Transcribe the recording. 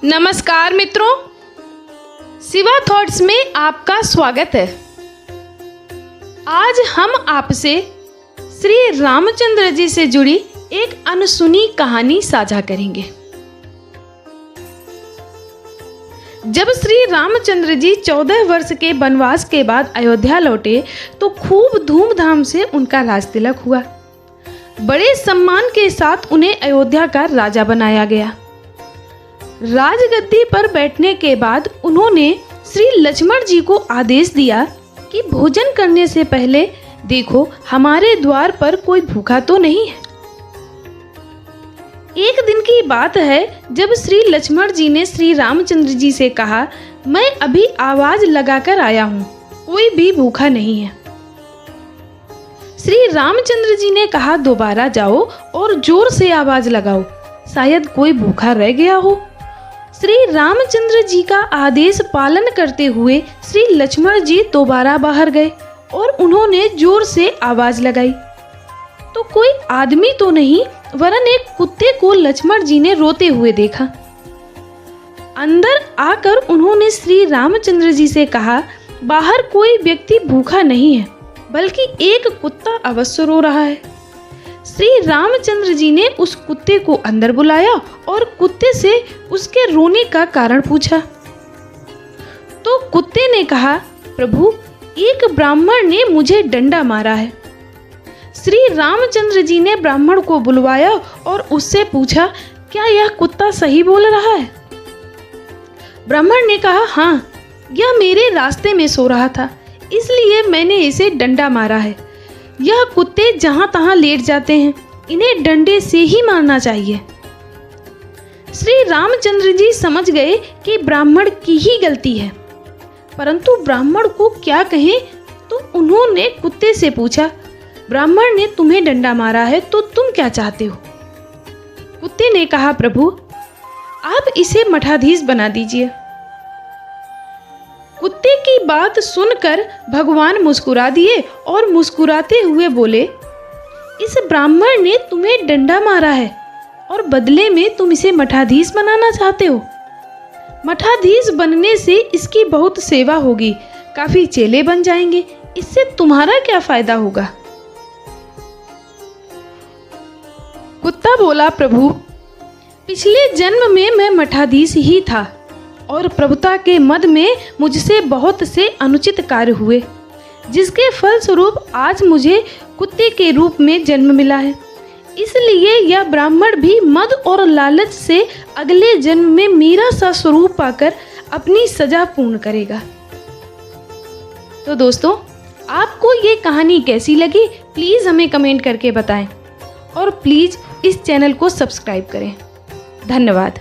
नमस्कार मित्रों, शिवा थॉट्स में आपका स्वागत है। आज हम आपसे श्री रामचंद्र जी से जुड़ी एक अनसुनी कहानी साझा करेंगे। जब श्री रामचंद्र जी 14 वर्ष के वनवास के बाद अयोध्या लौटे तो खूब धूमधाम से उनका राज तिलक हुआ। बड़े सम्मान के साथ उन्हें अयोध्या का राजा बनाया गया। राजगद्दी पर बैठने के बाद उन्होंने श्री लक्ष्मण जी को आदेश दिया कि भोजन करने से पहले देखो हमारे द्वार पर कोई भूखा तो नहीं है। एक दिन की बात है जब श्री लक्ष्मण जी ने श्री रामचंद्र जी से कहा, मैं अभी आवाज लगाकर आया हूँ, कोई भी भूखा नहीं है। श्री रामचंद्र जी ने कहा, दोबारा जाओ और जोर से आवाज लगाओ, शायद कोई भूखा रह गया हो। श्री रामचंद्र जी का आदेश पालन करते हुए श्री लक्ष्मण जी दोबारा बाहर गए और उन्होंने जोर से आवाज लगाई तो कोई आदमी तो नहीं वरन एक कुत्ते को लक्ष्मण जी ने रोते हुए देखा। अंदर आकर उन्होंने श्री रामचंद्र जी से कहा, बाहर कोई व्यक्ति भूखा नहीं है, बल्कि एक कुत्ता अवश्य रो रहा है। श्री रामचंद्र जी ने उस कुत्ते को अंदर बुलाया और कुत्ते से उसके रोने का कारण पूछा तो कुत्ते ने कहा, प्रभु, एक ब्राह्मण ने मुझे डंडा मारा है। श्री रामचंद्र जी ने ब्राह्मण को बुलवाया और उससे पूछा, क्या यह कुत्ता सही बोल रहा है? ब्राह्मण ने कहा, हाँ, यह मेरे रास्ते में सो रहा था, इसलिए मैंने इसे डंडा मारा है। यह कुत्ते जहाँ तहाँ लेट जाते हैं, इन्हें डंडे से ही मारना चाहिए। श्री रामचंद्र जी समझ गए कि ब्राह्मण की ही गलती है, परंतु ब्राह्मण को क्या कहें तो उन्होंने कुत्ते से पूछा, ब्राह्मण ने तुम्हें डंडा मारा है तो तुम क्या चाहते हो? कुत्ते ने कहा, प्रभु, आप इसे मठाधीश बना दीजिए। कुत्ते की बात सुनकर भगवान मुस्कुरा दिए और मुस्कुराते हुए बोले, इस ब्राह्मण ने तुम्हें डंडा मारा है और बदले में तुम इसे मठाधीश बनाना चाहते हो। मठाधीश बनने से इसकी बहुत सेवा होगी, काफी चेले बन जाएंगे, इससे तुम्हारा क्या फायदा होगा? कुत्ता बोला, प्रभु, पिछले जन्म में मैं मठाधीश ही था और प्रभुता के मद में मुझसे बहुत से अनुचित कार्य हुए, जिसके फलस्वरूप आज मुझे कुत्ते के रूप में जन्म मिला है। इसलिए यह ब्राह्मण भी मद और लालच से अगले जन्म में मेरा सा स्वरूप पाकर अपनी सजा पूर्ण करेगा। तो दोस्तों, आपको ये कहानी कैसी लगी प्लीज़ हमें कमेंट करके बताएं और प्लीज़ इस चैनल को सब्सक्राइब करें। धन्यवाद।